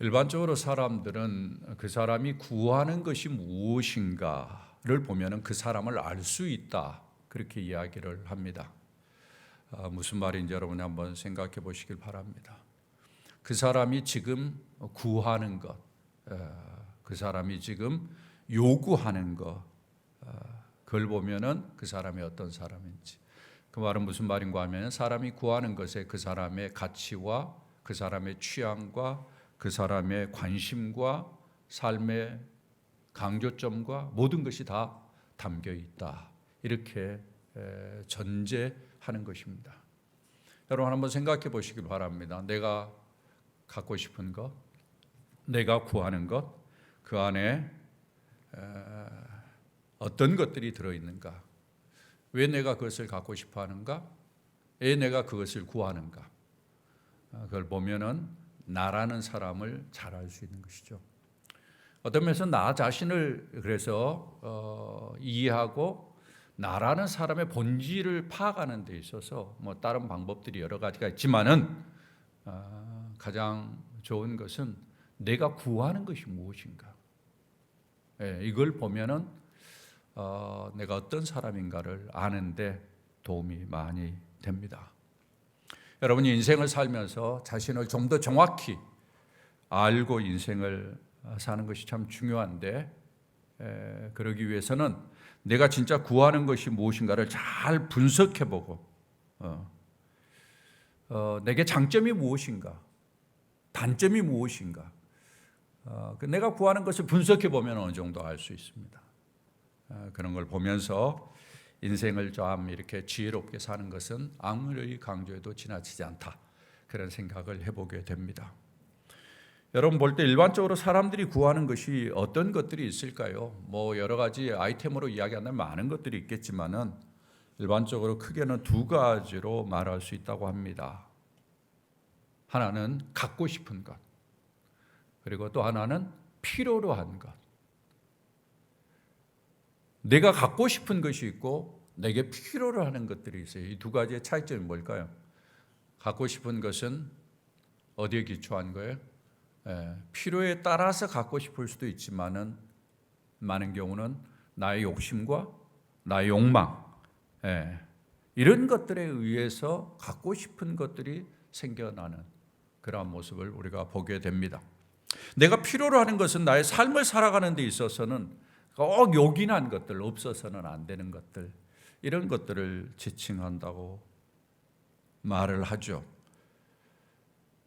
일반적으로 사람들은 그 사람이 구하는 것이 무엇인가를 보면 그 사람을 알 수 있다, 그렇게 이야기를 합니다. 무슨 말인지 여러분이 한번 생각해 보시길 바랍니다. 그 사람이 지금 구하는 것, 그 사람이 지금 요구하는 것, 그걸 보면은 그 사람이 어떤 사람인지. 그 말은 무슨 말인가 하면 사람이 구하는 것에 그 사람의 가치와 그 사람의 취향과 그 사람의 관심과 삶의 강조점과 모든 것이 다 담겨 있다, 이렇게 전제하는 것입니다. 여러분 한번 생각해 보시기 바랍니다. 내가 갖고 싶은 것, 내가 구하는 것, 그 안에 어떤 것들이 들어있는가? 왜 내가 그것을 갖고 싶어 하는가? 왜 내가 그것을 구하는가? 그걸 보면은 나라는 사람을 잘 알 수 있는 것이죠. 어떤 면에서 나 자신을 그래서 이해하고 나라는 사람의 본질을 파악하는 데 있어서 뭐 다른 방법들이 여러 가지가 있지만은 가장 좋은 것은 내가 구하는 것이 무엇인가. 이걸 보면은 내가 어떤 사람인가를 아는데 도움이 많이 됩니다. 여러분이 인생을 살면서 자신을 좀 더 정확히 알고 인생을 사는 것이 참 중요한데, 그러기 위해서는 내가 진짜 구하는 것이 무엇인가를 잘 분석해보고 내게 장점이 무엇인가, 단점이 무엇인가, 내가 구하는 것을 분석해보면 어느 정도 알 수 있습니다. 그런 걸 보면서 인생을 좀 이렇게 지혜롭게 사는 것은 아무리 강조해도 지나치지 않다, 그런 생각을 해보게 됩니다. 여러분 볼 때 일반적으로 사람들이 구하는 것이 어떤 것들이 있을까요? 뭐 여러 가지 아이템으로 이야기하면 많은 것들이 있겠지만은 일반적으로 크게는 두 가지로 말할 수 있다고 합니다. 하나는 갖고 싶은 것, 그리고 또 하나는 필요로 한 것. 내가 갖고 싶은 것이 있고 내게 필요로 하는 것들이 있어요. 이 두 가지의 차이점이 뭘까요? 갖고 싶은 것은 어디에 기초한 거예요? 필요에 따라서 갖고 싶을 수도 있지만은 많은 경우는 나의 욕심과 나의 욕망, 이런 것들에 의해서 갖고 싶은 것들이 생겨나는 그러한 모습을 우리가 보게 됩니다. 내가 필요로 하는 것은 나의 삶을 살아가는 데 있어서는 꼭 요긴한 것들, 없어서는 안 되는 것들, 이런 것들을 지칭한다고 말을 하죠.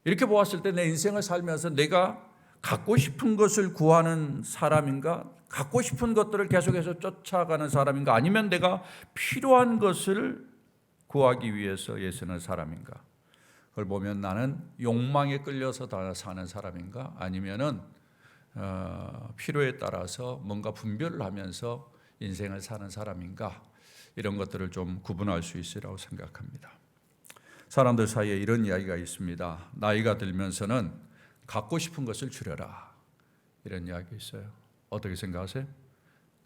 이렇게 보았을 때 내 인생을 살면서 내가 갖고 싶은 것을 구하는 사람인가, 갖고 싶은 것들을 계속해서 쫓아가는 사람인가, 아니면 내가 필요한 것을 구하기 위해서 애쓰는 사람인가. 그걸 보면 나는 욕망에 끌려서 다 사는 사람인가, 아니면은 필요에 따라서 뭔가 분별을 하면서 인생을 사는 사람인가, 이런 것들을 좀 구분할 수 있으리라고 생각합니다. 사람들 사이에 이런 이야기가 있습니다. 나이가 들면서는 갖고 싶은 것을 줄여라, 이런 이야기 있어요. 어떻게 생각하세요?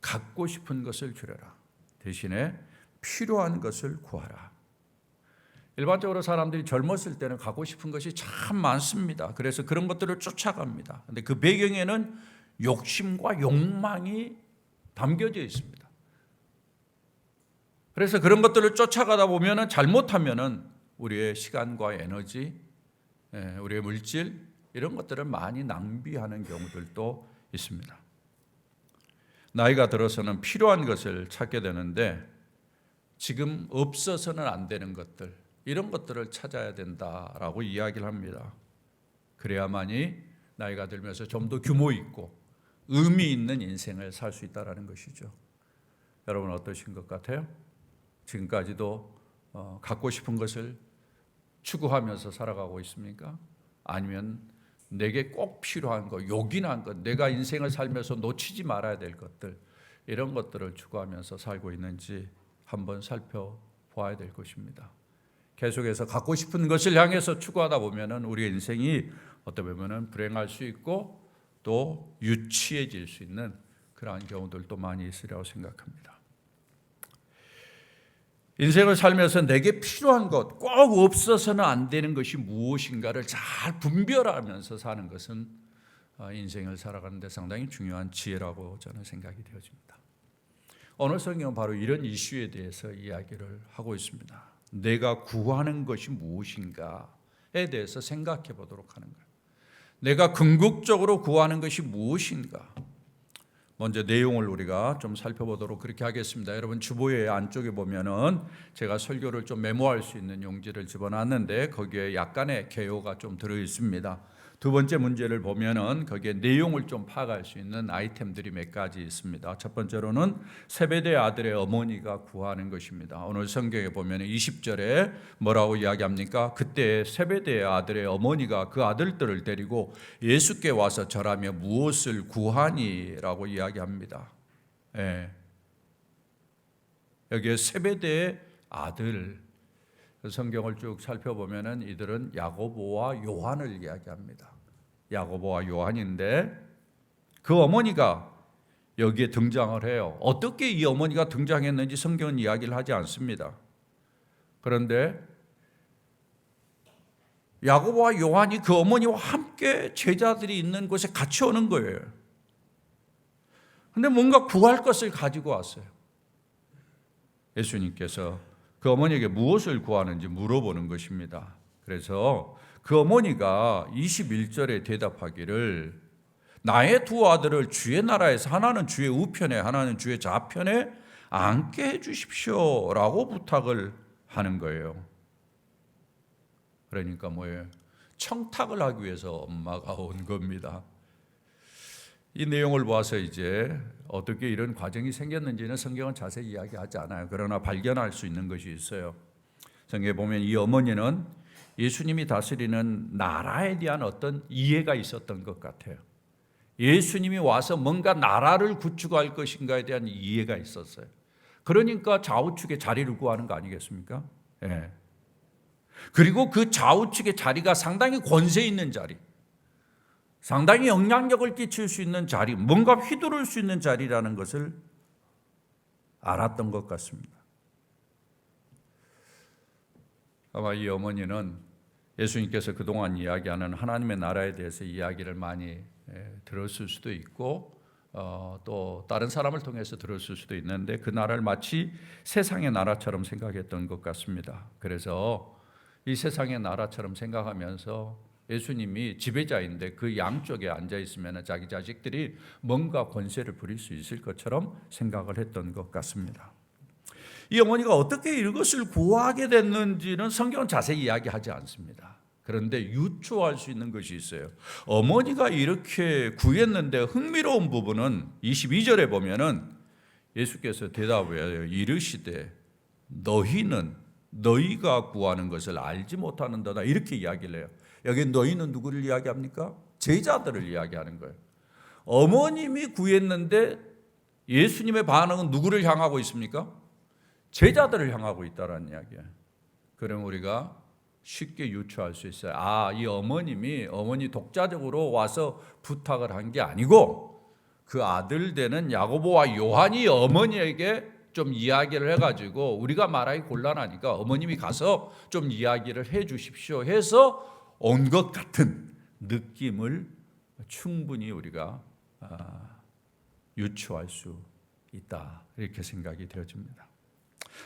갖고 싶은 것을 줄여라, 대신에 필요한 것을 구하라. 일반적으로 사람들이 젊었을 때는 갖고 싶은 것이 참 많습니다. 그래서 그런 것들을 쫓아갑니다. 그런데 그 배경에는 욕심과 욕망이 담겨져 있습니다. 그래서 그런 것들을 쫓아가다 보면 잘못하면 우리의 시간과 에너지, 우리의 물질, 이런 것들을 많이 낭비하는 경우들도 있습니다. 나이가 들어서는 필요한 것을 찾게 되는데 지금 없어서는 안 되는 것들, 이런 것들을 찾아야 된다라고 이야기를 합니다. 그래야만이 나이가 들면서 좀 더 규모 있고 의미 있는 인생을 살 수 있다는 것이죠. 여러분 어떠신 것 같아요? 지금까지도 갖고 싶은 것을 추구하면서 살아가고 있습니까? 아니면 내게 꼭 필요한 것, 요긴한 것, 내가 인생을 살면서 놓치지 말아야 될 것들, 이런 것들을 추구하면서 살고 있는지 한번 살펴보아야 될 것입니다. 계속해서 갖고 싶은 것을 향해서 추구하다 보면 우리의 인생이 어떻게 보면 불행할 수 있고 또 유치해질 수 있는 그러한 경우들도 많이 있으리라고 생각합니다. 인생을 살면서 내게 필요한 것, 꼭 없어서는 안 되는 것이 무엇인가를 잘 분별하면서 사는 것은 인생을 살아가는데 상당히 중요한 지혜라고 저는 생각이 되어집니다. 오늘 성경은 바로 이런 이슈에 대해서 이야기를 하고 있습니다. 내가 구하는 것이 무엇인가에 대해서 생각해 보도록 하는 거예요. 내가 궁극적으로 구하는 것이 무엇인가? 먼저 내용을 우리가 좀 살펴보도록 그렇게 하겠습니다. 여러분 주보의 안쪽에 보면은 제가 설교를 좀 메모할 수 있는 용지를 집어놨는데 거기에 약간의 개요가 좀 들어 있습니다. 두 번째 문제를 보면은 거기에 내용을 좀 파악할 수 있는 아이템들이 몇 가지 있습니다. 첫 번째로는 세베대 아들의 어머니가 구하는 것입니다. 오늘 성경에 보면 20절에 뭐라고 이야기합니까? 그때 세베대의 아들의 어머니가 그 아들들을 데리고 예수께 와서 절하며 무엇을 구하니라고 이야기합니다. 예. 여기에 세베대의 아들, 성경을 쭉 살펴보면은 이들은 야고보와 요한을 이야기합니다. 야고보와 요한인데 그 어머니가 여기에 등장을 해요. 어떻게 이 어머니가 등장했는지 성경은 이야기를 하지 않습니다. 그런데 야고보와 요한이 그 어머니와 함께 제자들이 있는 곳에 같이 오는 거예요. 그런데 뭔가 구할 것을 가지고 왔어요. 예수님께서 그 어머니에게 무엇을 구하는지 물어보는 것입니다. 그래서 그 어머니가 21절에 대답하기를 나의 두 아들을 주의 나라에서 하나는 주의 우편에 하나는 주의 좌편에 앉게 해 주십시오 라고 부탁을 하는 거예요. 그러니까 뭐예요? 청탁을 하기 위해서 엄마가 온 겁니다. 이 내용을 봐서 이제 어떻게 이런 과정이 생겼는지는 성경은 자세히 이야기하지 않아요. 그러나 발견할 수 있는 것이 있어요. 성경에 보면 이 어머니는 예수님이 다스리는 나라에 대한 어떤 이해가 있었던 것 같아요. 예수님이 와서 뭔가 나라를 구축할 것인가에 대한 이해가 있었어요. 그러니까 좌우측에 자리를 구하는 거 아니겠습니까? 예. 그리고 그 좌우측의 자리가 상당히 권세 있는 자리, 상당히 영향력을 끼칠 수 있는 자리, 뭔가 휘두를 수 있는 자리라는 것을 알았던 것 같습니다. 아마 이 어머니는 예수님께서 그동안 이야기하는 하나님의 나라에 대해서 이야기를 많이 들었을 수도 있고 또 다른 사람을 통해서 들었을 수도 있는데 그 나라를 마치 세상의 나라처럼 생각했던 것 같습니다. 그래서 이 세상의 나라처럼 생각하면서 예수님이 지배자인데 그 양쪽에 앉아 있으면 자기 자식들이 뭔가 권세를 부릴 수 있을 것처럼 생각을 했던 것 같습니다. 이 어머니가 어떻게 이것을 구하게 됐는지는 성경은 자세히 이야기하지 않습니다. 그런데 유추할 수 있는 것이 있어요. 어머니가 이렇게 구했는데 흥미로운 부분은 22절에 보면은 예수께서 대답해요. 이르시되 너희가 구하는 것을 알지 못하는도다 이렇게 이야기를 해요. 여기 너희는 누구를 이야기합니까? 제자들을 이야기하는 거예요. 어머님이 구했는데 예수님의 반응은 누구를 향하고 있습니까? 제자들을 향하고 있다는 이야기예요. 그럼 우리가 쉽게 유추할 수 있어요. 이 어머니 독자적으로 와서 부탁을 한 게 아니고 그 아들 되는 야고보와 요한이 어머니에게 좀 이야기를 해가지고 우리가 말하기 곤란하니까 어머님이 가서 좀 이야기를 해 주십시오 해서 온 것 같은 느낌을 충분히 우리가 유추할 수 있다 이렇게 생각이 되어집니다.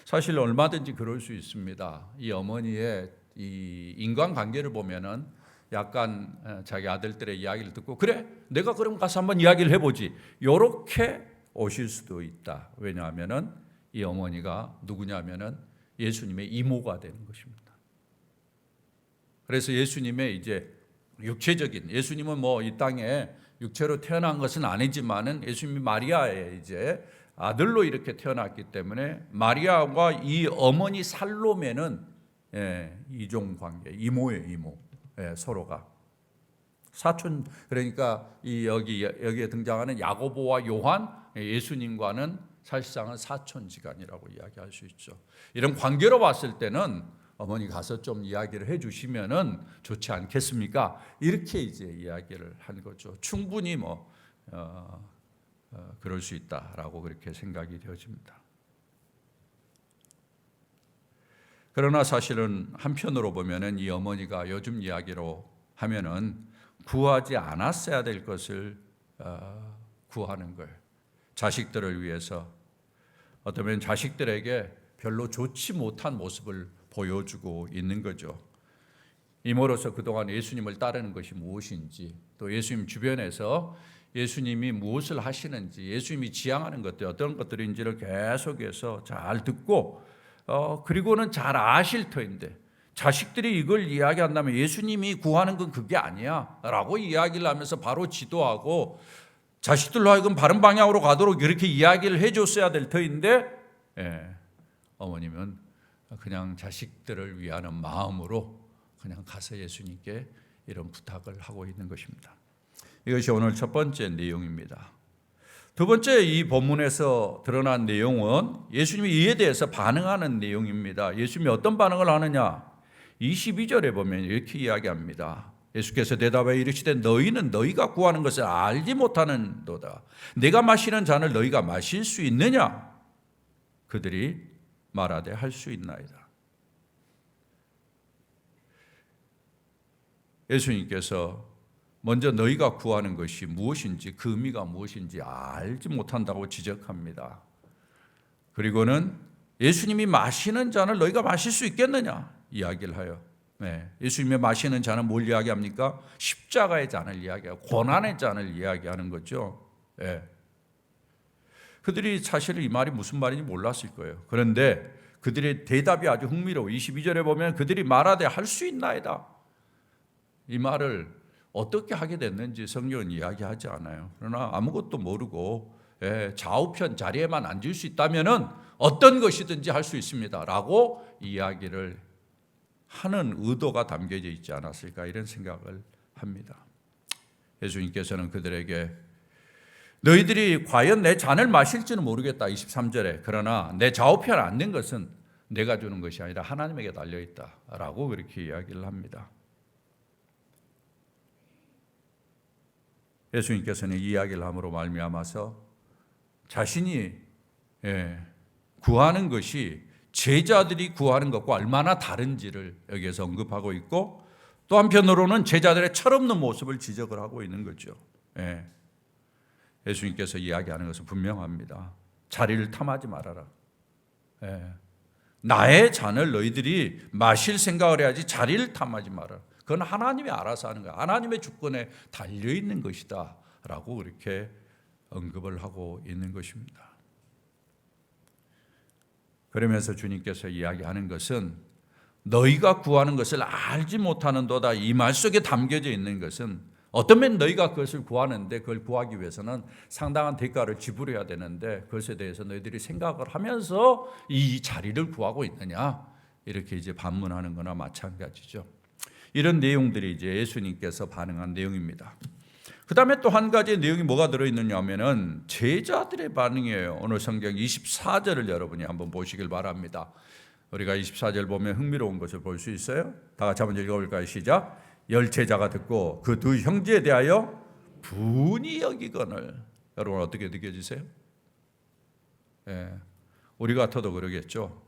사실 얼마든지 그럴 수 있습니다. 이 어머니의 이 인간관계를 보면은 약간 자기 아들들의 이야기를 듣고 그래 내가 그럼 가서 한번 이야기를 해보지 이렇게 오실 수도 있다. 왜냐하면은 이 어머니가 누구냐면은 예수님의 이모가 되는 것입니다. 그래서 예수님의 이제 육체적인 예수님은 뭐 이 땅에 육체로 태어난 것은 아니지만은 예수님이 마리아의 이제 아들로 이렇게 태어났기 때문에 마리아와 이 어머니 살로메는 이종 관계, 이모예요, 이모. 서로가 사촌. 그러니까 여기에 등장하는 야고보와 요한 예수님과는 사실상은 사촌지간이라고 이야기할 수 있죠. 이런 관계로 봤을 때는 어머니 가서 좀 이야기를 해주시면은 좋지 않겠습니까? 이렇게 이제 이야기를 한 거죠. 충분히 그럴 수 있다라고 그렇게 생각이 되어집니다. 그러나 사실은 한편으로 보면은 이 어머니가 요즘 이야기로 하면은 구하지 않았어야 될 것을 구하는 거예요. 자식들을 위해서. 어쩌면 자식들에게 별로 좋지 못한 모습을 보여주고 있는 거죠. 이모로서 그동안 예수님을 따르는 것이 무엇인지, 또 예수님 주변에서 예수님이 무엇을 하시는지, 예수님이 지향하는 것들 어떤 것들인지를 계속해서 잘 듣고 그리고는 잘 아실 터인데, 자식들이 이걸 이야기한다면 예수님이 구하는 건 그게 아니야 라고 이야기를 하면서 바로 지도하고 자식들로 하여금 바른 방향으로 가도록 이렇게 이야기를 해줬어야 될 터인데, 어머님은 그냥 자식들을 위하는 마음으로 그냥 가서 예수님께 이런 부탁을 하고 있는 것입니다. 이것이 오늘 첫 번째 내용입니다. 두 번째, 이 본문에서 드러난 내용은 예수님이 이에 대해서 반응하는 내용입니다. 예수님이 어떤 반응을 하느냐? 22절에 보면 이렇게 이야기합니다. 예수께서 대답하여 이르시되 너희는 너희가 구하는 것을 알지 못하는도다. 내가 마시는 잔을 너희가 마실 수 있느냐? 그들이 말하되 할 수 있나이다. 예수님께서 먼저 너희가 구하는 것이 무엇인지, 그 의미가 무엇인지 알지 못한다고 지적합니다. 그리고는 예수님이 마시는 잔을 너희가 마실 수 있겠느냐 이야기를 해요. 예수님이 마시는 잔은 뭘 이야기합니까? 십자가의 잔을 이야기하고 고난의 잔을 이야기하는 거죠. 그들이 사실 이 말이 무슨 말인지 몰랐을 거예요. 그런데 그들의 대답이 아주 흥미로워. 22절에 보면 그들이 말하되 할 수 있나이다. 이 말을 어떻게 하게 됐는지 성경은 이야기하지 않아요. 그러나 아무것도 모르고 좌우편 자리에만 앉을 수 있다면 어떤 것이든지 할 수 있습니다 라고 이야기를 하는 의도가 담겨져 있지 않았을까, 이런 생각을 합니다. 예수님께서는 그들에게 너희들이 과연 내 잔을 마실지는 모르겠다 23절에 그러나 내 좌우편에 앉는 것은 내가 주는 것이 아니라 하나님에게 달려있다 라고 그렇게 이야기를 합니다. 예수님께서는 이 이야기를 함으로 말미암아서 자신이 구하는 것이 제자들이 구하는 것과 얼마나 다른지를 여기에서 언급하고 있고, 또 한편으로는 제자들의 철없는 모습을 지적을 하고 있는 거죠. 예수님께서 이야기하는 것은 분명합니다. 자리를 탐하지 말아라. 나의 잔을 너희들이 마실 생각을 해야지 자리를 탐하지 말아라. 그건 하나님이 알아서 하는 거야. 하나님의 주권에 달려있는 것이다 라고 그렇게 언급을 하고 있는 것입니다. 그러면서 주님께서 이야기하는 것은 너희가 구하는 것을 알지 못하는도다. 이 말 속에 담겨져 있는 것은 어쩌면 너희가 그것을 구하는데 그걸 구하기 위해서는 상당한 대가를 지불해야 되는데 그것에 대해서 너희들이 생각을 하면서 이 자리를 구하고 있느냐, 이렇게 이제 반문하는 거나 마찬가지죠. 이런 내용들이 이제 예수님께서 반응한 내용입니다. 그 다음에 또 한 가지 내용이 뭐가 들어있느냐 하면은 제자들의 반응이에요. 오늘 성경 24절을 여러분이 한번 보시길 바랍니다. 우리가 24절 보면 흥미로운 것을 볼 수 있어요. 다 같이 한번 읽어볼까요? 시작. 열 제자가 듣고 그 두 형제에 대하여 분이 여기거늘. 여러분 어떻게 느껴지세요? 우리 같아도 그러겠죠.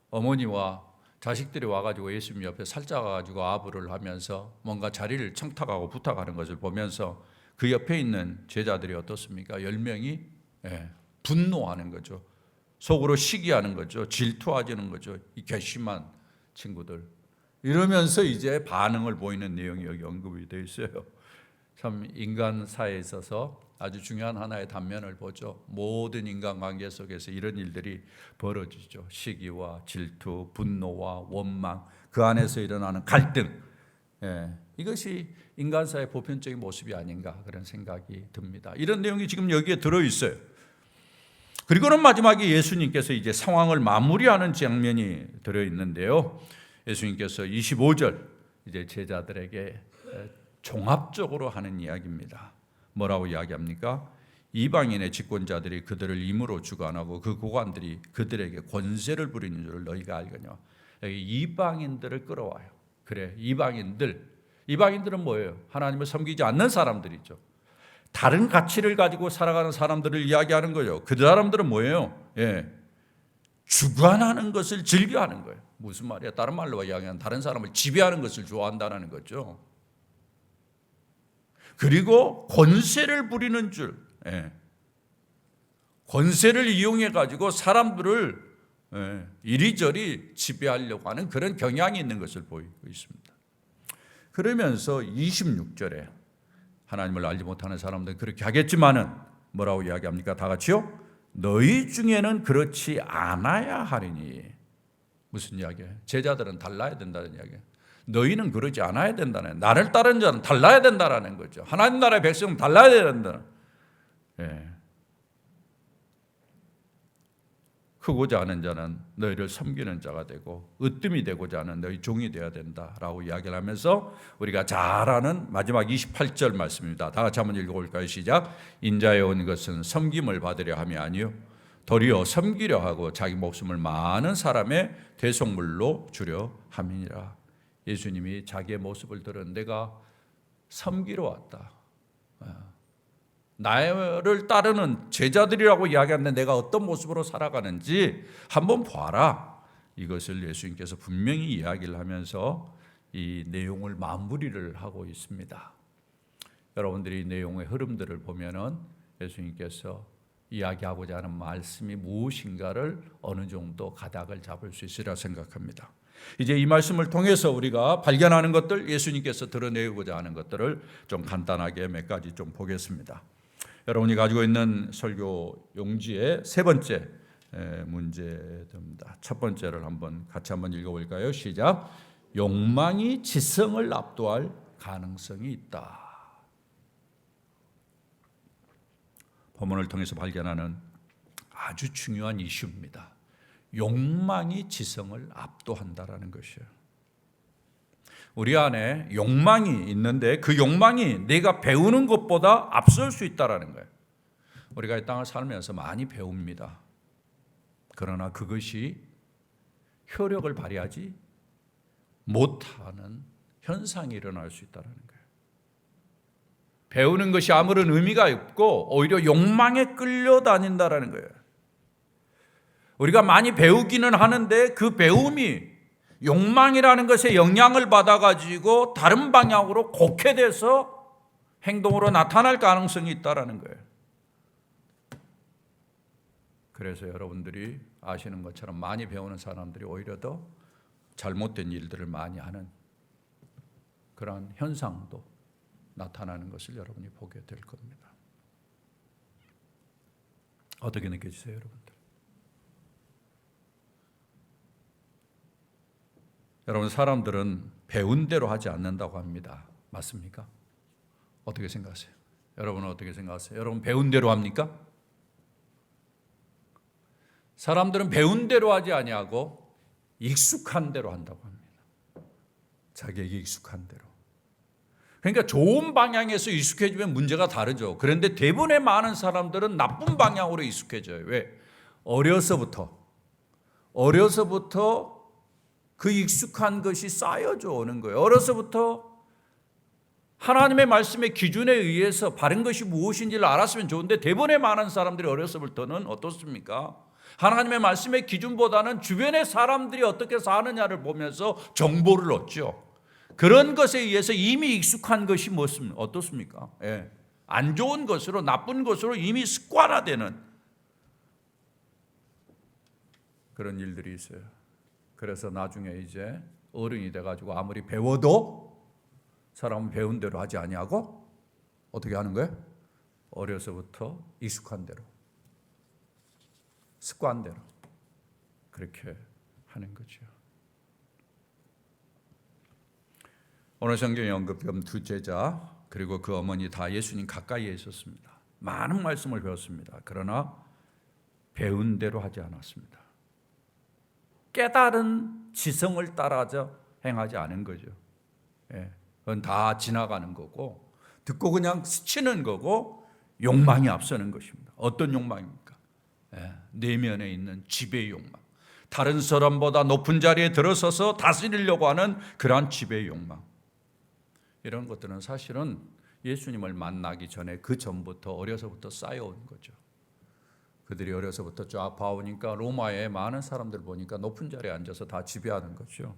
어머니와 자식들이 와가지고 예수님 옆에 살짝 와가지고 아부를 하면서 뭔가 자리를 청탁하고 부탁하는 것을 보면서 그 옆에 있는 제자들이 어떻습니까? 10명이 분노하는 거죠. 속으로 시기하는 거죠. 질투하지는 거죠. 이 괘씸한 친구들. 이러면서 이제 반응을 보이는 내용이 여기 언급이 되어 있어요. 참 인간사에 있어서 아주 중요한 하나의 단면을 보죠. 모든 인간관계 속에서 이런 일들이 벌어지죠. 시기와 질투, 분노와 원망, 그 안에서 일어나는 갈등. 이것이 인간사의 보편적인 모습이 아닌가 그런 생각이 듭니다. 이런 내용이 지금 여기에 들어있어요. 그리고는 마지막에 예수님께서 이제 상황을 마무리하는 장면이 들어있는데요. 예수님께서 25절 이제 제자들에게 종합적으로 하는 이야기입니다. 뭐라고 이야기합니까? 이방인의 집권자들이 그들을 임으로 주관하고 그 고관들이 그들에게 권세를 부리는 줄 너희가 알거냐. 여기 이방인들을 끌어와요. 그래, 이방인들은 뭐예요? 하나님을 섬기지 않는 사람들이죠. 다른 가치를 가지고 살아가는 사람들을 이야기하는 거예요. 그 사람들은 뭐예요? 주관하는 것을 즐겨하는 거예요. 무슨 말이야? 다른 말로 이야기하면 다른 사람을 지배하는 것을 좋아한다는 거죠. 그리고 권세를 부리는 줄, 권세를 이용해 가지고 사람들을 이리저리 지배하려고 하는 그런 경향이 있는 것을 보이고 있습니다. 그러면서 26절에 하나님을 알지 못하는 사람들은 그렇게 하겠지만은 뭐라고 이야기합니까? 다 같이요. 너희 중에는 그렇지 않아야 하리니. 무슨 이야기예요? 제자들은 달라야 된다는 이야기예요. 너희는 그러지 않아야 된다는, 나를 따르는 자는 달라야 된다라는 거죠. 하나님 나라의 백성은 달라야 된다. 크고자 하는 자는 너희를 섬기는 자가 되고 으뜸이 되고자 하는 너희 종이 되어야 된다라고 이야기를 하면서 우리가 잘 아는 마지막 28절 말씀입니다. 다 같이 한번 읽어볼까요? 시작. 인자에 온 것은 섬김을 받으려 함이 아니요 도리어 섬기려 하고 자기 목숨을 많은 사람의 대속물로 주려 함이니라. 예수님이 자기의 모습을 들은 내가 섬기러 왔다. 나를 따르는 제자들이라고 이야기하는데 내가 어떤 모습으로 살아가는지 한번 봐라. 이것을 예수님께서 분명히 이야기를 하면서 이 내용을 마무리를 하고 있습니다. 여러분들이 이 내용의 흐름들을 보면은 예수님께서 이야기하고자 하는 말씀이 무엇인가를 어느 정도 가닥을 잡을 수 있으리라 생각합니다. 이제 이 말씀을 통해서 우리가 발견하는 것들, 예수님께서 드러내고자 하는 것들을 좀 간단하게 몇 가지 좀 보겠습니다. 여러분이 가지고 있는 설교 용지의 세 번째 문제입니다. 첫 번째를 같이 한번 읽어볼까요? 시작. 욕망이 지성을 압도할 가능성이 있다. 본문을 통해서 발견하는 아주 중요한 이슈입니다. 욕망이 지성을 압도한다라는 것이에요. 우리 안에 욕망이 있는데 그 욕망이 내가 배우는 것보다 앞설 수 있다라는 거예요. 우리가 이 땅을 살면서 많이 배웁니다. 그러나 그것이 효력을 발휘하지 못하는 현상이 일어날 수 있다는 거예요. 배우는 것이 아무런 의미가 없고 오히려 욕망에 끌려다닌다는 거예요. 우리가 많이 배우기는 하는데 그 배움이 욕망이라는 것에 영향을 받아가지고 다른 방향으로 곡해돼서 행동으로 나타날 가능성이 있다는 거예요. 그래서 여러분들이 아시는 것처럼 많이 배우는 사람들이 오히려 더 잘못된 일들을 많이 하는 그런 현상도 나타나는 것을 여러분이 보게 될 겁니다. 어떻게 느껴지세요, 여러분들? 여러분, 사람들은 배운 대로 하지 않는다고 합니다. 맞습니까? 어떻게 생각하세요? 여러분은 어떻게 생각하세요? 여러분 배운 대로 합니까? 사람들은 배운 대로 하지 아니하고 익숙한 대로 한다고 합니다. 자기에게 익숙한 대로. 그러니까 좋은 방향에서 익숙해지면 문제가 다르죠. 그런데 대부분의 많은 사람들은 나쁜 방향으로 익숙해져요. 왜? 어려서부터 그 익숙한 것이 쌓여져 오는 거예요. 어려서부터 하나님의 말씀의 기준에 의해서 바른 것이 무엇인지를 알았으면 좋은데 대부분의 많은 사람들이 어려서부터는 어떻습니까? 하나님의 말씀의 기준보다는 주변의 사람들이 어떻게 사느냐를 보면서 정보를 얻죠. 그런 것에 의해서 이미 익숙한 것이 어떻습니까? 안 좋은 것으로, 나쁜 것으로 이미 습관화되는 그런 일들이 있어요. 그래서 나중에 이제 어른이 돼가지고 아무리 배워도 사람은 배운 대로 하지 아니하고 어떻게 하는 거예요? 어려서부터 익숙한 대로, 습관대로 그렇게 하는 거죠. 오늘 성경에 언급된 두 제자 그리고 그 어머니 다 예수님 가까이에 있었습니다. 많은 말씀을 배웠습니다. 그러나 배운 대로 하지 않았습니다. 깨달은 지성을 따라서 행하지 않은 거죠. 그건 다 지나가는 거고 듣고 그냥 스치는 거고 욕망이 앞서는 것입니다. 어떤 욕망입니까? 내면에 있는 지배의 욕망. 다른 사람보다 높은 자리에 들어서서 다스리려고 하는 그러한 지배의 욕망. 이런 것들은 사실은 예수님을 만나기 전에 그 전부터 어려서부터 쌓여온 거죠. 그들이 어려서부터 쫙 봐오니까 로마의 많은 사람들 보니까 높은 자리에 앉아서 다 지배하는 거죠.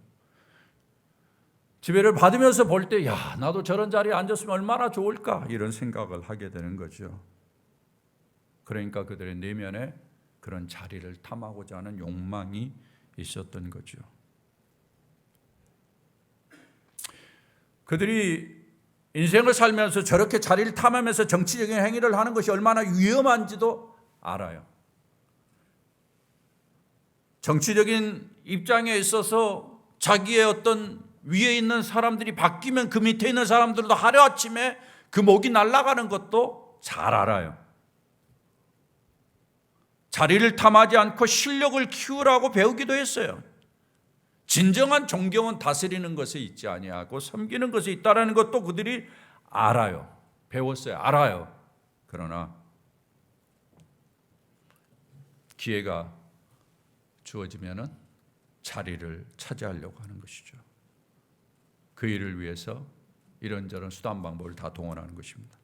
지배를 받으면서 볼 때, 야, 나도 저런 자리에 앉았으면 얼마나 좋을까? 이런 생각을 하게 되는 거죠. 그러니까 그들의 내면에 그런 자리를 탐하고자 하는 욕망이 있었던 거죠. 그들이 인생을 살면서 저렇게 자리를 탐하면서 정치적인 행위를 하는 것이 얼마나 위험한지도 알아요. 정치적인 입장에 있어서 자기의 어떤 위에 있는 사람들이 바뀌면 그 밑에 있는 사람들도 하루아침에 그 목이 날아가는 것도 잘 알아요. 자리를 탐하지 않고 실력을 키우라고 배우기도 했어요. 진정한 존경은 다스리는 것에 있지 아니하고 섬기는 것에 있다는 것도 그들이 알아요. 배웠어요. 알아요. 그러나 기회가 주어지면은 자리를 차지하려고 하는 것이죠. 그 일을 위해서 이런저런 수단 방법을 다 동원하는 것입니다.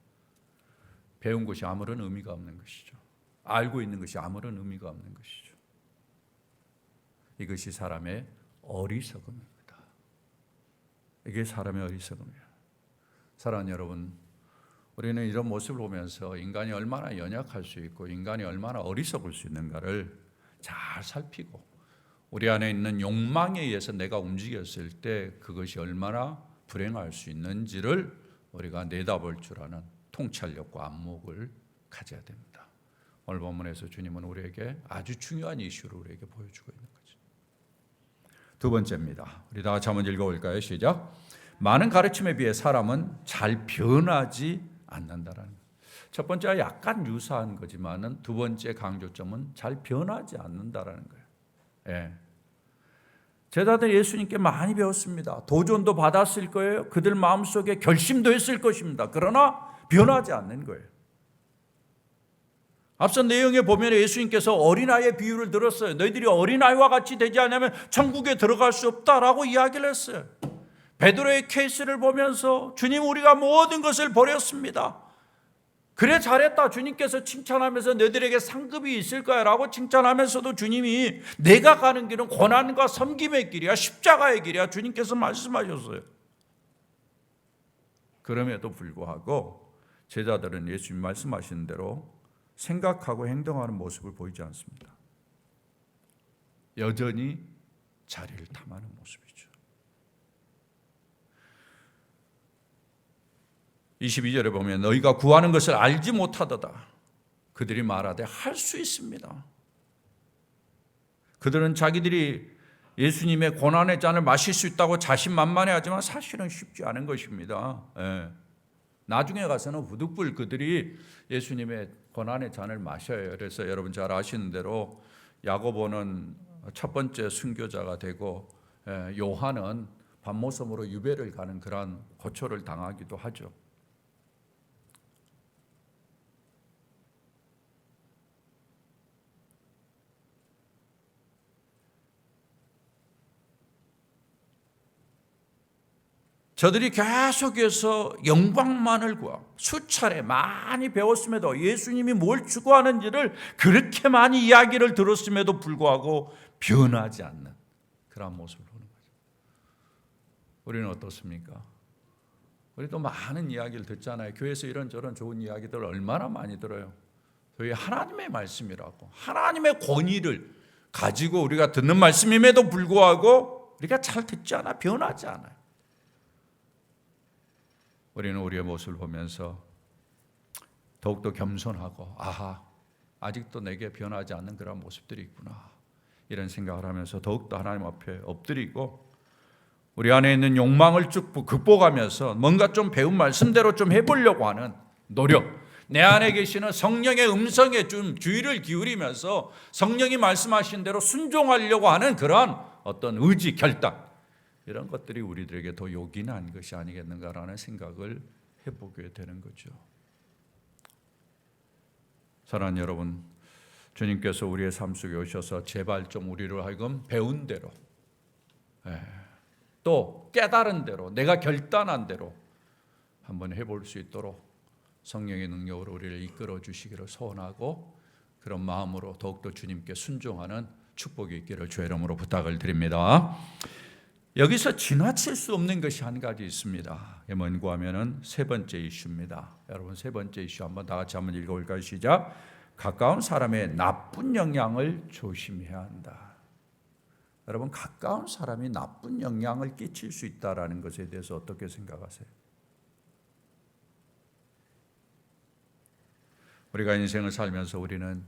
배운 것이 아무런 의미가 없는 것이죠. 알고 있는 것이 아무런 의미가 없는 것이죠. 이것이 사람의 어리석음입니다. 이게 사람의 어리석음이에요. 사랑하는 여러분, 우리는 이런 모습을 보면서 인간이 얼마나 연약할 수 있고 인간이 얼마나 어리석을 수 있는가를 잘 살피고 우리 안에 있는 욕망에 의해서 내가 움직였을 때 그것이 얼마나 불행할 수 있는지를 우리가 내다볼 줄 아는 통찰력과 안목을 가져야 됩니다. 오늘 본문에서 주님은 우리에게 아주 중요한 이슈를 우리에게 보여주고 있는 거죠. 두 번째입니다. 우리 다 같이 한번 읽어볼까요? 시작. 많은 가르침에 비해 사람은 잘 변하지 않는다라는 거예요. 첫 번째와 약간 유사한 거지만은 두 번째 강조점은 잘 변하지 않는다라는 거예요. 예. 제자들 예수님께 많이 배웠습니다. 도전도 받았을 거예요. 그들 마음속에 결심도 했을 것입니다. 그러나 변하지 않는 거예요. 앞서 내용에 보면 예수님께서 어린아이의 비유를 들었어요. 너희들이 어린아이와 같이 되지 않으면 천국에 들어갈 수 없다라고 이야기를 했어요. 베드로의 케이스를 보면서 주님 우리가 모든 것을 버렸습니다. 그래 잘했다. 주님께서 칭찬하면서 너희들에게 상급이 있을 거야 라고 칭찬하면서도 주님이 내가 가는 길은 고난과 섬김의 길이야. 십자가의 길이야. 주님께서 말씀하셨어요. 그럼에도 불구하고 제자들은 예수님 말씀하신 대로 생각하고 행동하는 모습을 보이지 않습니다. 여전히 자리를 탐하는 모습이죠. 22절에 보면 너희가 구하는 것을 알지 못하도다. 그들이 말하되 할 수 있습니다. 그들은 자기들이 예수님의 고난의 잔을 마실 수 있다고 자신만만해하지만 사실은 쉽지 않은 것입니다. 예. 나중에 가서는 부득불 그들이 예수님의 고난의 잔을 마셔요. 그래서 여러분 잘 아시는 대로 야고보는 첫 번째 순교자가 되고 요한은 밤모섬으로 유배를 가는 그러한 고초를 당하기도 하죠. 저들이 계속해서 영광만을 구하고 수차례 많이 배웠음에도 예수님이 뭘 추구하는지를 그렇게 많이 이야기를 들었음에도 불구하고 변하지 않는 그런 모습을 보는 거죠. 우리는 어떻습니까? 우리도 많은 이야기를 듣잖아요. 교회에서 이런저런 좋은 이야기들을 얼마나 많이 들어요. 저희 하나님의 말씀이라고 하나님의 권위를 가지고 우리가 듣는 말씀임에도 불구하고 우리가 잘 듣지 않아 변하지 않아요. 우리는 우리의 모습을 보면서 더욱더 겸손하고 아직도 내게 변하지 않는 그런 모습들이 있구나 이런 생각을 하면서 더욱더 하나님 앞에 엎드리고 우리 안에 있는 욕망을 쭉 극복하면서 뭔가 좀 배운 말씀대로 좀 해보려고 하는 노력, 내 안에 계시는 성령의 음성에 좀 주의를 기울이면서 성령이 말씀하신 대로 순종하려고 하는 그런 어떤 의지, 결단 이런 것들이 우리들에게 더 요긴한 것이 아니겠는가라는 생각을 해보게 되는 거죠. 사랑하는 여러분, 주님께서 우리의 삶 속에 오셔서 제발 좀 우리를 하여금 배운 대로 또 깨달은 대로 내가 결단한 대로 한번 해볼 수 있도록 성령의 능력으로 우리를 이끌어 주시기를 소원하고 그런 마음으로 더욱더 주님께 순종하는 축복이 있기를 주의 이름으로 부탁을 드립니다. 여기서 지나칠 수 없는 것이 한 가지 있습니다. 뭔고 하면은 세 번째 이슈입니다. 여러분 세 번째 이슈 한번 다 같이 한번 읽어볼까요? 시작. 가까운 사람의 나쁜 영향을 조심해야 한다. 여러분 가까운 사람이 나쁜 영향을 끼칠 수 있다라는 것에 대해서 어떻게 생각하세요? 우리가 인생을 살면서 우리는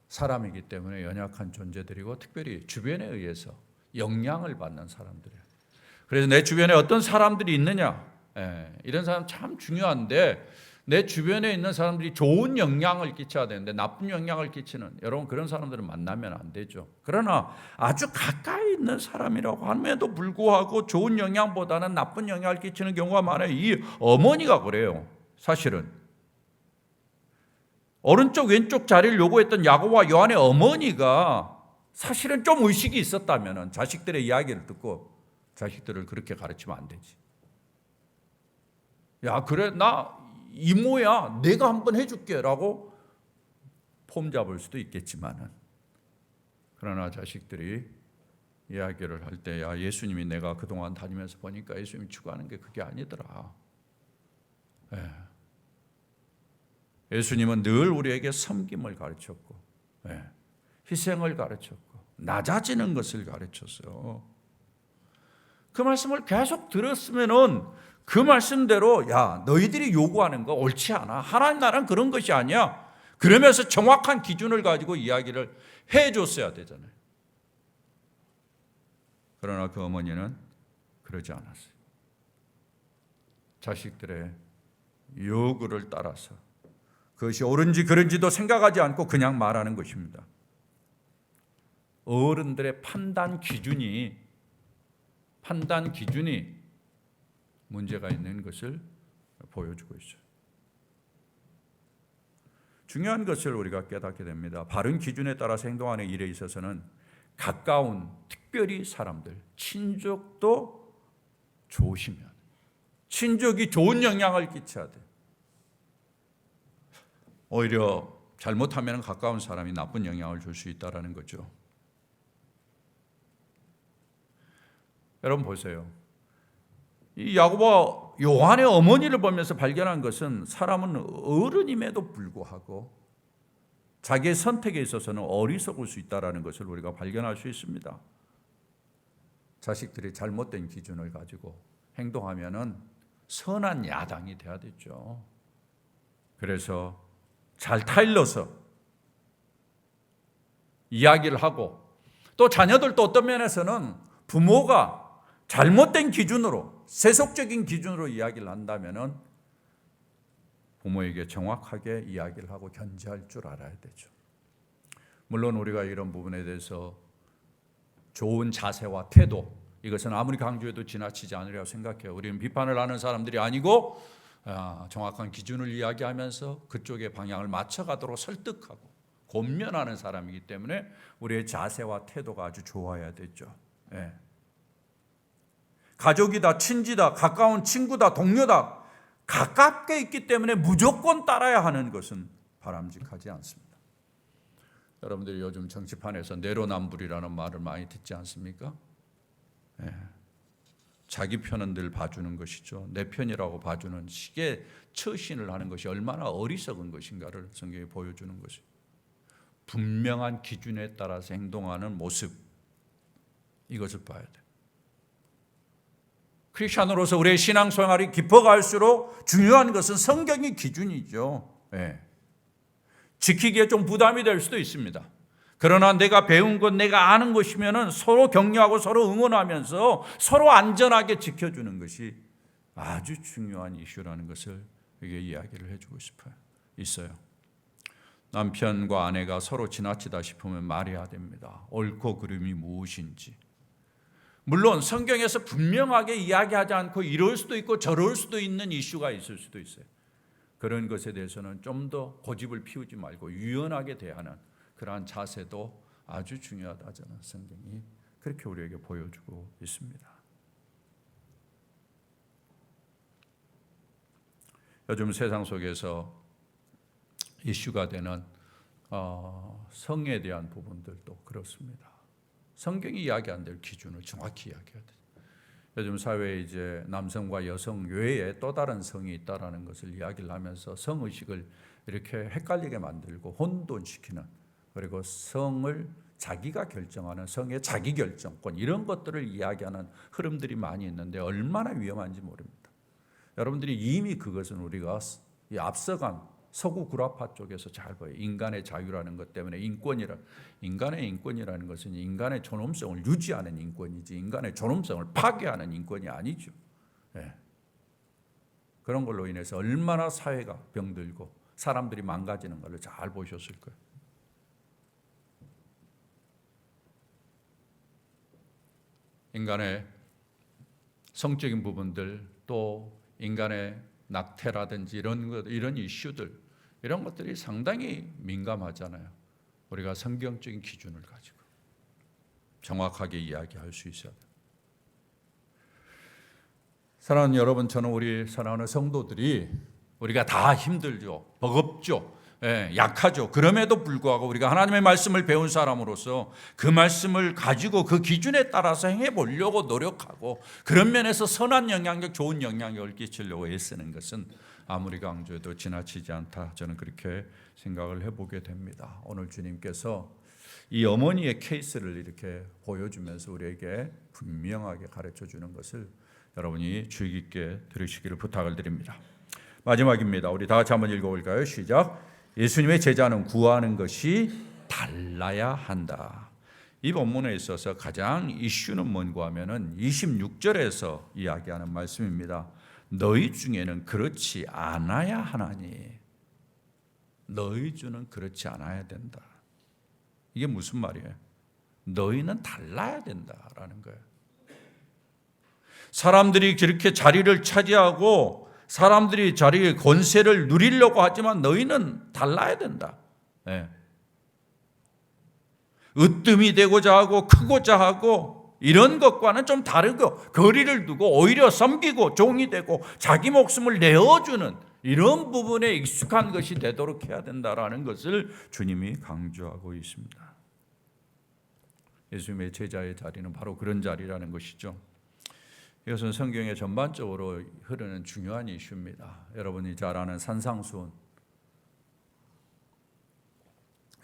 사람이기 때문에 연약한 존재들이고 특별히 주변에 의해서 영향을 받는 사람들이에요. 그래서 내 주변에 어떤 사람들이 있느냐, 이런 사람 참 중요한데 내 주변에 있는 사람들이 좋은 영향을 끼쳐야 되는데 나쁜 영향을 끼치는 여러분 그런 사람들은 만나면 안 되죠. 그러나 아주 가까이 있는 사람이라고 함에도 불구하고 좋은 영향보다는 나쁜 영향을 끼치는 경우가 많아요. 이 어머니가 그래요. 사실은 오른쪽 왼쪽 자리를 요구했던 야고보와 요한의 어머니가 사실은 좀 의식이 있었다면 자식들의 이야기를 듣고 자식들을 그렇게 가르치면 안 되지. 야 그래 나 이모야 내가 한번 해줄게 라고 폼 잡을 수도 있겠지만은 그러나 자식들이 이야기를 할 때 야 예수님이 내가 그동안 다니면서 보니까 예수님이 추구하는 게 그게 아니더라. 예수님은 늘 우리에게 섬김을 가르쳤고 희생을 가르쳤고 낮아지는 것을 가르쳤어요. 그 말씀을 계속 들었으면은 그 말씀대로 야 너희들이 요구하는 거 옳지 않아. 하나님 나라는 그런 것이 아니야. 그러면서 정확한 기준을 가지고 이야기를 해줬어야 되잖아요. 그러나 그 어머니는 그러지 않았어요. 자식들의 요구를 따라서 그것이 옳은지 그른지도 생각하지 않고 그냥 말하는 것입니다. 어른들의 판단 기준이 문제가 있는 것을 보여주고 있어요. 중요한 것을 우리가 깨닫게 됩니다. 바른 기준에 따라서 행동하는 일에 있어서는 가까운 특별히 사람들, 친족도 조심해야 돼요. 친족이 좋은 영향을 끼쳐야 돼요. 오히려 잘못하면 가까운 사람이 나쁜 영향을 줄 수 있다는 거죠. 여러분 보세요. 이 야고보와 요한의 어머니를 보면서 발견한 것은 사람은 어른임에도 불구하고 자기의 선택에 있어서는 어리석을 수 있다는 것을 우리가 발견할 수 있습니다. 자식들이 잘못된 기준을 가지고 행동하면 선한 야당이 돼야 되죠. 그래서 잘 타일러서 이야기를 하고 또 자녀들도 어떤 면에서는 부모가 잘못된 기준으로 세속적인 기준으로 이야기를 한다면 부모에게 정확하게 이야기를 하고 견제할 줄 알아야 되죠. 물론 우리가 이런 부분에 대해서 좋은 자세와 태도 이것은 아무리 강조해도 지나치지 않으리라고 생각해요. 우리는 비판을 하는 사람들이 아니고 정확한 기준을 이야기하면서 그쪽의 방향을 맞춰가도록 설득하고 권면하는 사람이기 때문에 우리의 자세와 태도가 아주 좋아야 되죠. 가족이다, 친지다, 가까운 친구다, 동료다 가깝게 있기 때문에 무조건 따라야 하는 것은 바람직하지 않습니다. 여러분들이 요즘 정치판에서 내로남불이라는 말을 많이 듣지 않습니까? 자기 편은 늘 봐주는 것이죠. 내 편이라고 봐주는 식의 처신을 하는 것이 얼마나 어리석은 것인가를 성경이 보여주는 것입니다. 분명한 기준에 따라서 행동하는 모습 이것을 봐야 돼요. 크리스천으로서 우리의 신앙생활이 깊어갈수록 중요한 것은 성경의 기준이죠. 지키기에 좀 부담이 될 수도 있습니다. 그러나 내가 배운 것, 내가 아는 것이면 서로 격려하고 서로 응원하면서 서로 안전하게 지켜주는 것이 아주 중요한 이슈라는 것을 여기에 이야기를 해주고 있어요. 남편과 아내가 서로 지나치다 싶으면 말해야 됩니다. 옳고 그름이 무엇인지. 물론 성경에서 분명하게 이야기하지 않고 이럴 수도 있고 저럴 수도 있는 이슈가 있을 수도 있어요. 그런 것에 대해서는 좀 더 고집을 피우지 말고 유연하게 대하는 그러한 자세도 아주 중요하다는 성경이 그렇게 우리에게 보여주고 있습니다. 요즘 세상 속에서 이슈가 되는 성에 대한 부분들도 그렇습니다. 성경이 이야기한 대로 기준을 정확히 이야기해야 돼요. 요즘 사회에 이제 남성과 여성 외에 또 다른 성이 있다라는 것을 이야기를 하면서 성의식을 이렇게 헷갈리게 만들고 혼돈시키는, 그리고 성을 자기가 결정하는 성의 자기결정권, 이런 것들을 이야기하는 흐름들이 많이 있는데 얼마나 위험한지 모릅니다. 여러분들이 이미 그것은 우리가 이 앞서간 서구 구라파 쪽에서 잘 보여요. 인간의 자유라는 것 때문에 인간의 인권이라는 것은 인간의 존엄성을 유지하는 인권이지 인간의 존엄성을 파괴하는 인권이 아니죠. 예. 그런 걸로 인해서 얼마나 사회가 병들고 사람들이 망가지는 걸 잘 보셨을 거예요. 인간의 성적인 부분들, 또 인간의 낙태라든지 이런 이슈들, 이런 것들이 상당히 민감하잖아요. 우리가 성경적인 기준을 가지고 정확하게 이야기할 수 있어야 돼요. 사랑하는 여러분, 저는 우리 사랑하는 성도들이 우리가 다 힘들죠, 버겁죠, 약하죠. 그럼에도 불구하고 우리가 하나님의 말씀을 배운 사람으로서 그 말씀을 가지고 그 기준에 따라서 행해보려고 노력하고, 그런 면에서 선한 영향력, 좋은 영향력을 끼치려고 애쓰는 것은 아무리 강조해도 지나치지 않다, 저는 그렇게 생각을 해보게 됩니다. 오늘 주님께서 이 어머니의 케이스를 이렇게 보여주면서 우리에게 분명하게 가르쳐주는 것을 여러분이 주의 깊게 들으시기를 부탁을 드립니다. 마지막입니다. 우리 다 같이 한번 읽어볼까요? 시작. 예수님의 제자는 구하는 것이 달라야 한다. 이 본문에 있어서 가장 이슈는 뭔가 하면은 26절에서 이야기하는 말씀입니다. 너희 중에는 그렇지 않아야 하나니. 너희 중은 그렇지 않아야 된다. 이게 무슨 말이에요? 너희는 달라야 된다라는 거예요. 사람들이 그렇게 자리를 차지하고 사람들이 자리의 권세를 누리려고 하지만 너희는 달라야 된다. 으뜸이 되고자 하고 크고자 하고 이런 것과는 좀 다르고 거리를 두고 오히려 섬기고 종이 되고 자기 목숨을 내어주는 이런 부분에 익숙한 것이 되도록 해야 된다라는 것을 주님이 강조하고 있습니다. 예수님의 제자의 자리는 바로 그런 자리라는 것이죠. 이것은 성경에 전반적으로 흐르는 중요한 이슈입니다. 여러분이 잘 아는 산상수훈,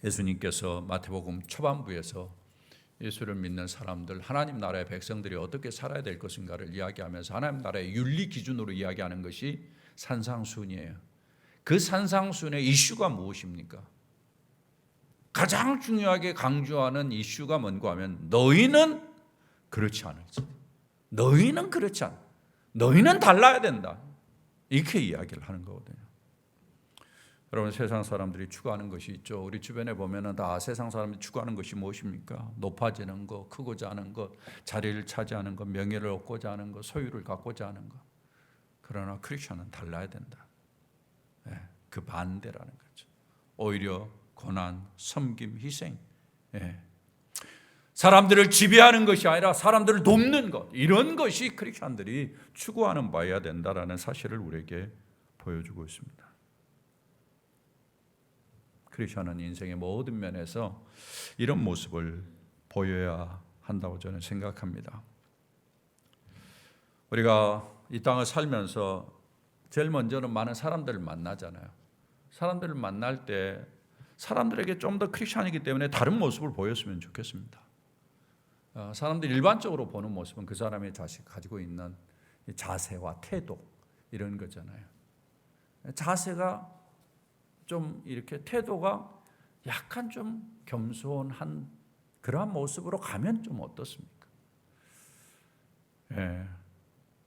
예수님께서 마태복음 초반부에서 예수를 믿는 사람들, 하나님 나라의 백성들이 어떻게 살아야 될 것인가를 이야기하면서 하나님 나라의 윤리 기준으로 이야기하는 것이 산상수훈이에요. 그 산상수훈의 이슈가 무엇입니까? 가장 중요하게 강조하는 이슈가 뭔가 하면 너희는 그렇지 않을지, 너희는 그렇지 않아, 너희는 달라야 된다, 이렇게 이야기를 하는 거거든요. 여러분, 세상 사람들이 추구하는 것이 있죠. 우리 주변에 보면은 다 세상 사람들이 추구하는 것이 무엇입니까? 높아지는 것, 크고자 하는 것, 자리를 차지하는 것, 명예를 얻고자 하는 것, 소유를 갖고자 하는 것. 그러나 크리스천은 달라야 된다. 그 반대라는 거죠. 오히려 고난, 섬김, 희생, 사람들을 지배하는 것이 아니라 사람들을 돕는 것, 이런 것이 크리스천들이 추구하는 바여야 된다라는 사실을 우리에게 보여주고 있습니다. 크리스천은 인생의 모든 면에서 이런 모습을 보여야 한다고 저는 생각합니다. 우리가 이 땅을 살면서 제일 먼저는 많은 사람들을 만나잖아요. 사람들을 만날 때 사람들에게 좀 더 크리스천이기 때문에 다른 모습을 보였으면 좋겠습니다. 사람들이 일반적으로 보는 모습은 그 사람의 가지고 있는 자세와 태도, 이런 거잖아요. 자세가 좀 이렇게 태도가 약간 좀 겸손한 그러한 모습으로 가면 좀 어떻습니까?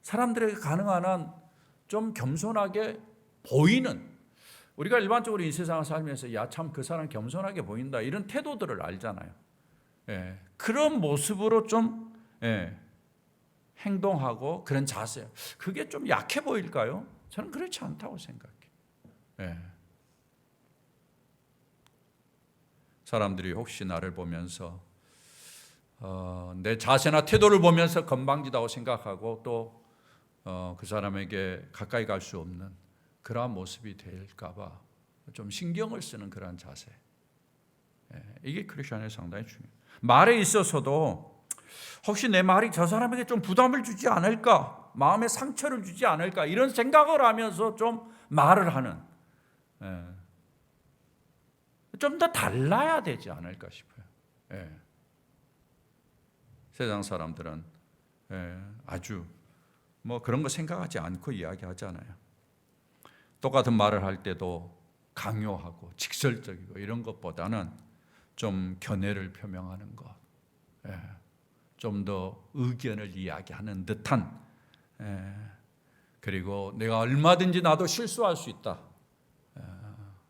사람들에게 가능한 한 좀 겸손하게 보이는, 우리가 일반적으로 이 세상을 살면서 야, 참 그 사람 겸손하게 보인다, 이런 태도들을 알잖아요. 그런 모습으로 좀 행동하고 그런 자세, 그게 좀 약해 보일까요? 저는 그렇지 않다고 생각해요. 사람들이 혹시 나를 보면서 내 자세나 태도를 보면서 건방지다고 생각하고 또 그 사람에게 가까이 갈 수 없는 그러한 모습이 될까 봐 좀 신경을 쓰는 그러한 자세, 이게 크리스천에 상당히 중요해요. 말에 있어서도 혹시 내 말이 저 사람에게 좀 부담을 주지 않을까? 마음에 상처를 주지 않을까? 이런 생각을 하면서 좀 말을 하는, 좀 더 달라야 되지 않을까 싶어요. 세상 사람들은 아주 뭐 그런 거 생각하지 않고 이야기하잖아요. 똑같은 말을 할 때도 강요하고 직설적이고 이런 것보다는 좀 견해를 표명하는 것, 좀 더 의견을 이야기하는 듯한, 그리고 내가 얼마든지 나도 실수할 수 있다,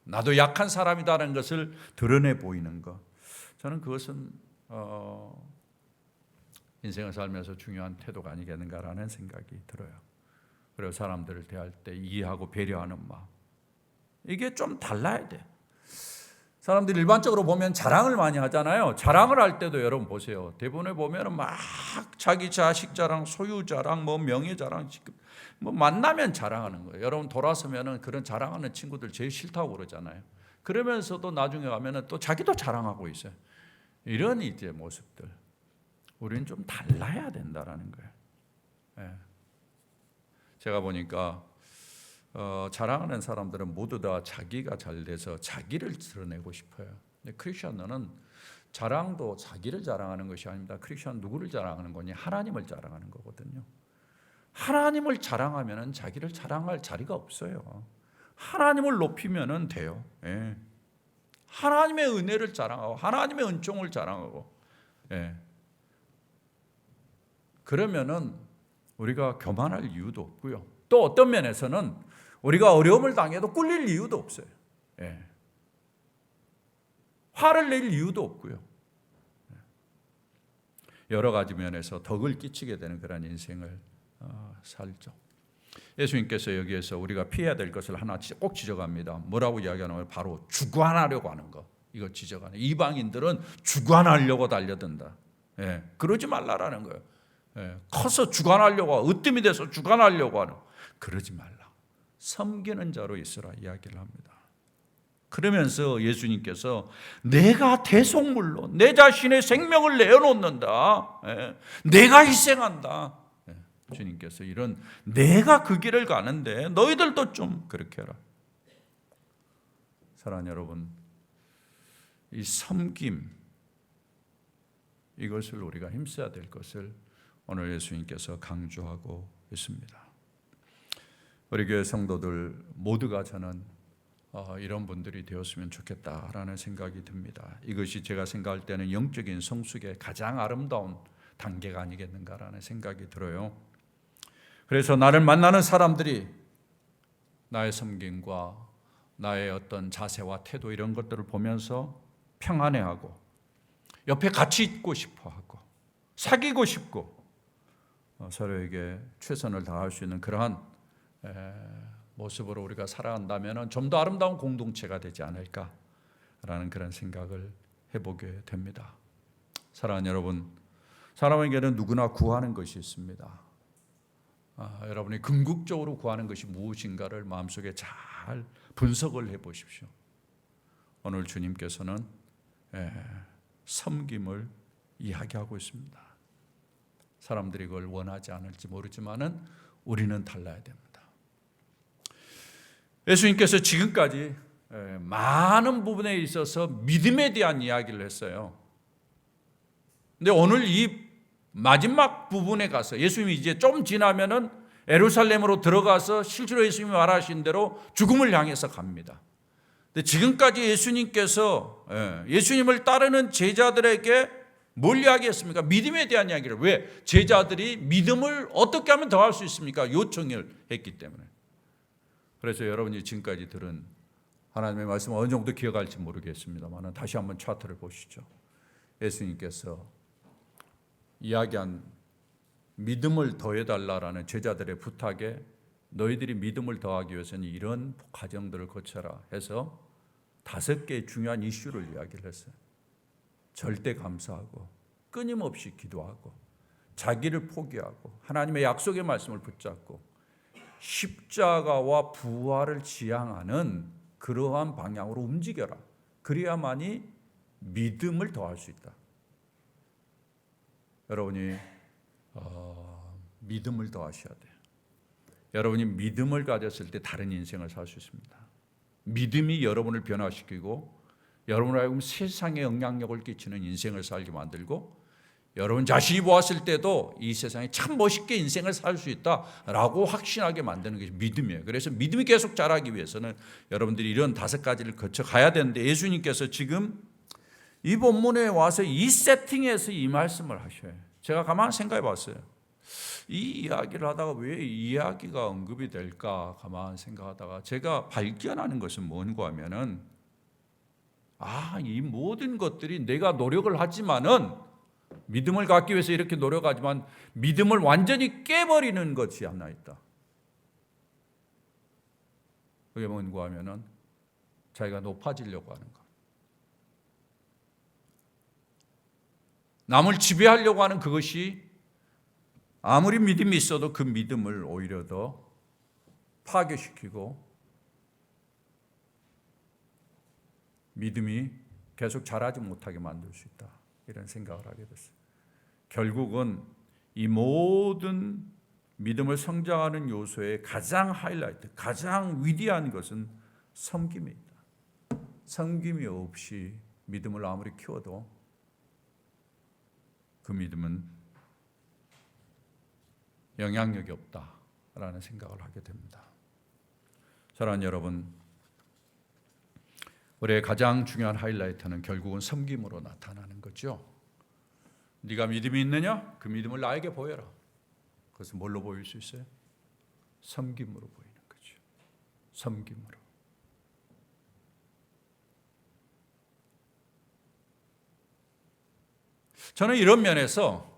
나도 약한 사람이다라는 것을 드러내 보이는 것, 저는 그것은 인생을 살면서 중요한 태도가 아니겠는가라는 생각이 들어요. 그리고 사람들을 대할 때 이해하고 배려하는 마음, 이게 좀 달라야 돼. 사람들이 일반적으로 보면 자랑을 많이 하잖아요. 자랑을 할 때도 여러분 보세요. 대부분에 보면 막 자기 자식 자랑, 소유 자랑, 뭐 명예 자랑, 뭐 만나면 자랑하는 거예요. 여러분 돌아서면은 그런 자랑하는 친구들 제일 싫다고 그러잖아요. 그러면서도 나중에 가면은 또 자기도 자랑하고 있어요. 이런 이제 모습들, 우리는 좀 달라야 된다라는 거예요. 제가 보니까 자랑하는 사람들은 모두 다 자기가 잘 돼서 자기를 드러내고 싶어요. 근데 크리스천은 자랑도 자기를 자랑하는 것이 아닙니다. 크리스천 누구를 자랑하는 거니? 하나님을 자랑하는 거거든요. 하나님을 자랑하면 자기를 자랑할 자리가 없어요. 하나님을 높이면 돼요. 하나님의 은혜를 자랑하고 하나님의 은총을 자랑하고, 그러면은 우리가 교만할 이유도 없고요. 또 어떤 면에서는 우리가 어려움을 당해도 꿀릴 이유도 없어요. 화를 낼 이유도 없고요. 여러 가지 면에서 덕을 끼치게 되는 그런 인생을 살죠. 예수님께서 여기에서 우리가 피해야 될 것을 하나 꼭 지적합니다. 뭐라고 이야기하냐면 바로 주관하려고 하는 거. 이거 지적하는. 이방인들은 주관하려고 달려든다. 그러지 말라라는 거예요. 커서 주관하려고, 으뜸이 돼서 주관하려고 하는, 그러지 말라. 섬기는 자로 있으라 이야기를 합니다. 그러면서 예수님께서 내가 대속물로 내 자신의 생명을 내어놓는다, 내가 희생한다. 주님께서 이런 내가 그 길을 가는데 너희들도 좀 그렇게 해라. 사랑하는 여러분, 이 섬김, 이것을 우리가 힘써야 될 것을 오늘 예수님께서 강조하고 있습니다. 우리 교회 성도들 모두가 저는 이런 분들이 되었으면 좋겠다라는 생각이 듭니다. 이것이 제가 생각할 때는 영적인 성숙의 가장 아름다운 단계가 아니겠는가라는 생각이 들어요. 그래서 나를 만나는 사람들이 나의 섬김과 나의 어떤 자세와 태도 이런 것들을 보면서 평안해하고 옆에 같이 있고 싶어하고 사귀고 싶고 서로에게 최선을 다할 수 있는 그러한 모습으로 우리가 살아간다면 좀 더 아름다운 공동체가 되지 않을까라는 그런 생각을 해보게 됩니다. 사랑하는 여러분, 사람에게는 누구나 구하는 것이 있습니다. 여러분이 궁극적으로 구하는 것이 무엇인가를 마음속에 잘 분석을 해보십시오. 오늘 주님께서는 섬김을 이야기하고 있습니다. 사람들이 그걸 원하지 않을지 모르지만은 우리는 달라야 됩니다. 예수님께서 지금까지 많은 부분에 있어서 믿음에 대한 이야기를 했어요. 근데 오늘 이 마지막 부분에 가서 예수님이 이제 좀 지나면은 예루살렘으로 들어가서 실제로 예수님이 말하신 대로 죽음을 향해서 갑니다. 근데 지금까지 예수님께서 예수님을 따르는 제자들에게 뭘 이야기했습니까? 믿음에 대한 이야기를. 왜? 제자들이 믿음을 어떻게 하면 더 할 수 있습니까? 요청을 했기 때문에. 그래서 여러분이 지금까지 들은 하나님의 말씀을 어느 정도 기억할지 모르겠습니다만 다시 한번 차트를 보시죠. 예수님께서 이야기한 믿음을 더해달라라는 제자들의 부탁에 너희들이 믿음을 더하기 위해서는 이런 과정들을 거쳐라 해서 5개의 중요한 이슈를 이야기를 했어요. 절대 감사하고 끊임없이 기도하고 자기를 포기하고 하나님의 약속의 말씀을 붙잡고 십자가와 부활을 지향하는 그러한 방향으로 움직여라. 그래야만이 믿음을 더할 수 있다. 여러분이 믿음을 더하셔야 돼요. 여러분이 믿음을 가졌을 때 다른 인생을 살 수 있습니다. 믿음이 여러분을 변화시키고 여러분을 하여금 세상에 영향력을 끼치는 인생을 살게 만들고 여러분 자신이 보았을 때도 이 세상에 참 멋있게 인생을 살 수 있다라고 확신하게 만드는 것이 믿음이에요. 그래서 믿음이 계속 자라기 위해서는 여러분들이 이런 5가지를 거쳐 가야 되는데 예수님께서 지금 이 본문에 와서 이 세팅에서 이 말씀을 하셔요. 제가 가만히 생각해 봤어요. 이 이야기를 하다가 왜 이 이야기가 언급이 될까 가만히 생각하다가 제가 발견하는 것은 뭔가 하면은 이 모든 것들이 내가 노력을 하지만은 믿음을 갖기 위해서 이렇게 노력하지만 믿음을 완전히 깨버리는 것이 하나 있다. 그게 뭔가 하면은 자기가 높아지려고 하는 것. 남을 지배하려고 하는 그것이 아무리 믿음이 있어도 그 믿음을 오히려 더 파괴시키고 믿음이 계속 자라지 못하게 만들 수 있다. 이런 생각을 하게 됐어요. 결국은 이 모든 믿음을 성장하는 요소의 가장 하이라이트, 가장 위대한 것은 섬김이 있다. 섬김이 없이 믿음을 아무리 키워도 그 믿음은 영향력이 없다라는 생각을 하게 됩니다. 사랑하는 여러분, 우리의 가장 중요한 하이라이트는 결국은 섬김으로 나타나는 거죠. 네가 믿음이 있느냐? 그 믿음을 나에게 보여라. 그것은 뭘로 보일 수 있어요? 섬김으로 보이는 거죠. 섬김으로. 저는 이런 면에서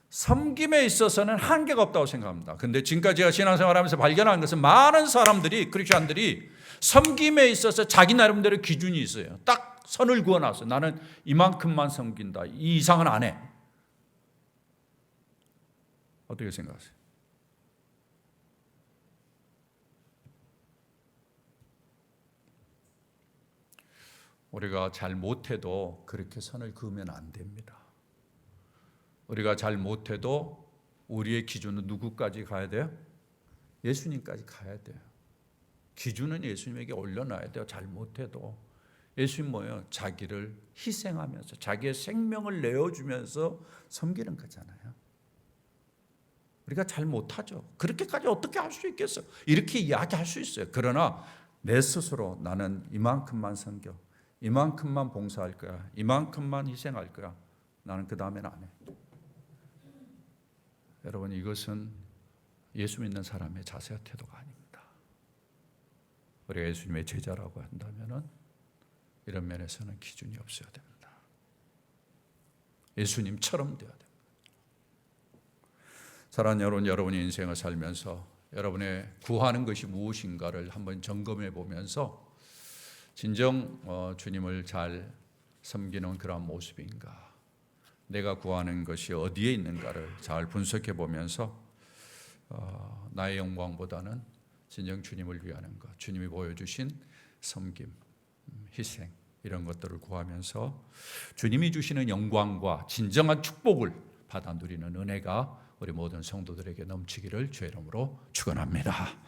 섬김에 있어서는 한계가 없다고 생각합니다. 그런데 지금까지 제가 신앙생활하면서 발견한 것은 많은 사람들이, 크리스천들이 섬김에 있어서 자기 나름대로 기준이 있어요. 딱 선을 그어놨어요. 나는 이만큼만 섬긴다. 이 이상은 안 해. 어떻게 생각하세요? 우리가 잘 못해도 그렇게 선을 그으면 안 됩니다. 우리가 잘 못해도 우리의 기준은 누구까지 가야 돼요? 예수님까지 가야 돼요. 기준은 예수님에게 올려놔야 돼요. 잘 못해도. 예수님 뭐예요? 자기를 희생하면서 자기의 생명을 내어주면서 섬기는 거잖아요. 우리가 잘 못하죠. 그렇게까지 어떻게 할 수 있겠어? 이렇게 이야기할 수 있어요. 그러나 내 스스로 나는 이만큼만 섬겨, 이만큼만 봉사할 거야, 이만큼만 희생할 거야. 나는 그 다음에는 안 해. 여러분, 이것은 예수 믿는 사람의 자세와 태도가 아닙니다. 우리가 예수님의 제자라고 한다면 이런 면에서는 기준이 없어야 됩니다. 예수님처럼 되어야 됩니다. 사랑하는 여러분, 여러분의 인생을 살면서 여러분의 구하는 것이 무엇인가를 한번 점검해 보면서 진정 주님을 잘 섬기는 그런 모습인가, 내가 구하는 것이 어디에 있는가를 잘 분석해 보면서 나의 영광보다는 진정 주님을 위하는 것, 주님이 보여주신 섬김, 희생 이런 것들을 구하면서 주님이 주시는 영광과 진정한 축복을 받아 누리는 은혜가 우리 모든 성도들에게 넘치기를 주의 이름으로 축원합니다.